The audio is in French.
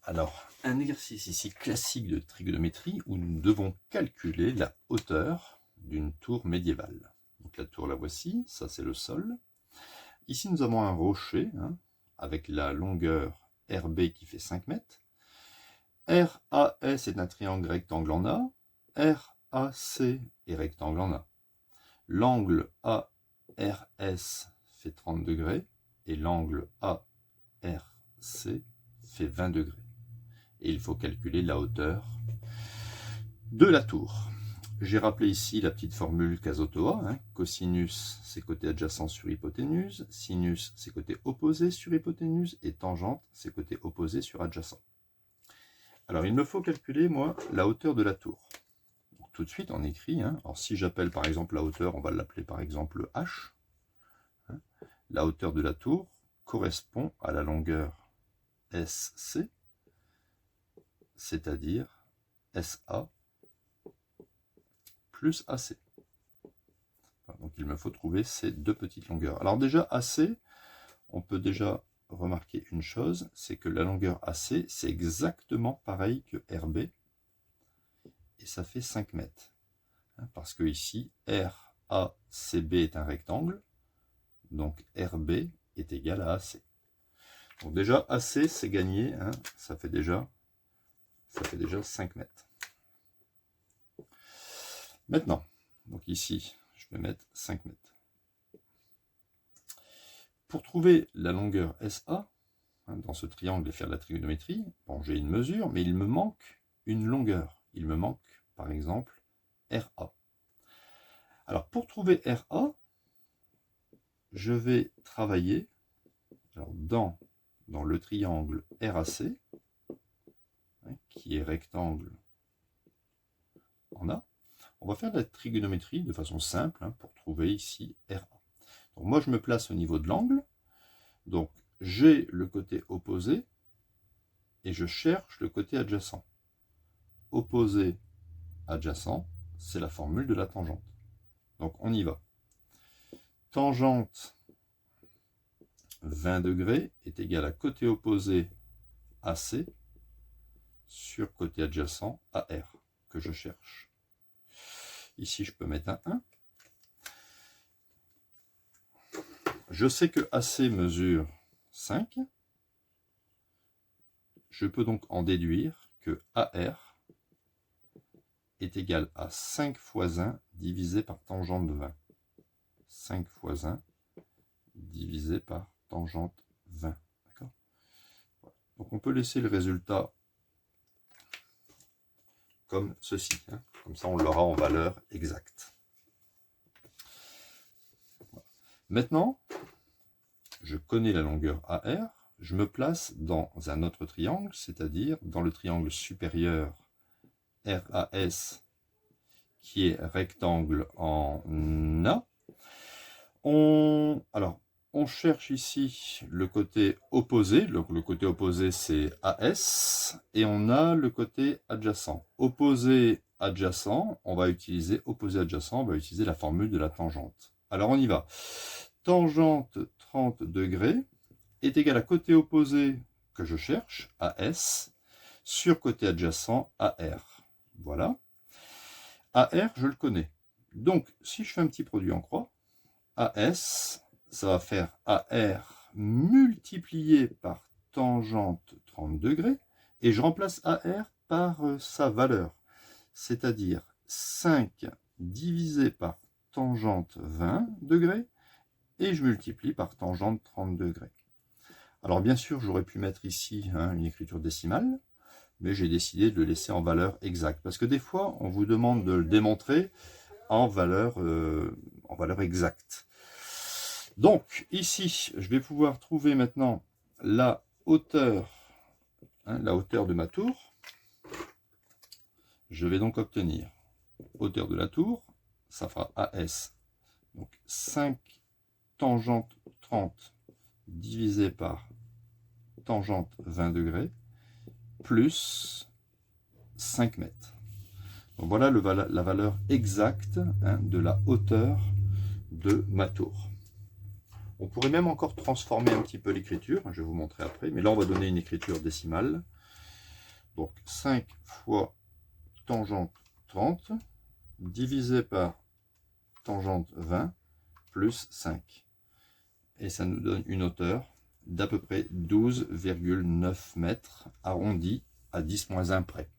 Alors, un exercice ici classique de trigonométrie où nous devons calculer la hauteur d'une tour médiévale. Donc la tour la voici, ça c'est le sol. Ici nous avons un rocher avec la longueur RB qui fait 5 mètres. RAS est un triangle rectangle en A. RAC est rectangle en A. L'angle ARS fait 30 degrés et l'angle ARC fait 20 degrés. Et il faut calculer la hauteur de la tour. J'ai rappelé ici la petite formule Casotoa. Cosinus, c'est côté adjacent sur hypoténuse. Sinus, c'est côté opposé sur hypoténuse. Et tangente, c'est côté opposé sur adjacent. Alors, il me faut calculer, moi, la hauteur de la tour. Donc, tout de suite, on écrit. Alors, si j'appelle, par exemple, la hauteur, on va l'appeler, par exemple, H. La hauteur de la tour correspond à la longueur SC, c'est-à-dire SA plus AC. Donc il me faut trouver ces deux petites longueurs. Alors déjà, AC, on peut déjà remarquer une chose, c'est que la longueur AC, c'est exactement pareil que RB, et ça fait 5 mètres. Parce que ici, RACB est un rectangle, donc RB est égal à AC. Donc déjà, AC, c'est gagné, ça fait déjà 5 mètres. Maintenant, donc ici, je vais mettre 5 mètres. Pour trouver la longueur SA, dans ce triangle et faire de la trigonométrie, bon, j'ai une mesure, mais il me manque une longueur. Il me manque, par exemple, RA. Alors, pour trouver RA, je vais travailler dans le triangle RAC, qui est rectangle en A. On va faire de la trigonométrie de façon simple pour trouver ici RA. Donc moi, je me place au niveau de l'angle. Donc, j'ai le côté opposé et je cherche le côté adjacent. Opposé, adjacent, c'est la formule de la tangente. Donc, on y va. Tangente 20 degrés est égale à côté opposé AC sur côté adjacent AR que je cherche. Ici, je peux mettre un 1. Je sais que AC mesure 5. Je peux donc en déduire que AR est égal à 5 fois 1 divisé par tangente de 20. 5 fois 1 divisé par tangente 20. D'accord ? Donc on peut laisser le résultat comme ceci. Comme ça, on l'aura en valeur exacte. Maintenant, je connais la longueur AR. Je me place dans un autre triangle, c'est-à-dire dans le triangle supérieur RAS, qui est rectangle en A. On cherche ici le côté opposé. Le côté opposé, c'est AS. Et on a le côté adjacent. Opposé adjacent, on va utiliser la formule de la tangente. Alors, on y va. Tangente 30 degrés est égale à côté opposé que je cherche, AS, sur côté adjacent, AR. Voilà. AR, je le connais. Donc, si je fais un petit produit en croix, AS, ça va faire AR multiplié par tangente 30 degrés, et je remplace AR par sa valeur, c'est-à-dire 5 divisé par tangente 20 degrés, et je multiplie par tangente 30 degrés. Alors bien sûr, j'aurais pu mettre ici une écriture décimale, mais j'ai décidé de le laisser en valeur exacte, parce que des fois, on vous demande de le démontrer en valeur exacte. Donc, ici, je vais pouvoir trouver maintenant la hauteur de ma tour. Je vais donc obtenir hauteur de la tour, ça fera AS, donc 5 tangente 30 divisé par tangente 20 degrés, plus 5 mètres. Donc voilà la valeur exacte de la hauteur de ma tour. On pourrait même encore transformer un petit peu l'écriture, je vais vous montrer après, mais là on va donner une écriture décimale. Donc 5 fois tangente 30 divisé par tangente 20 plus 5. Et ça nous donne une hauteur d'à peu près 12,9 mètres arrondi à 10-1 près.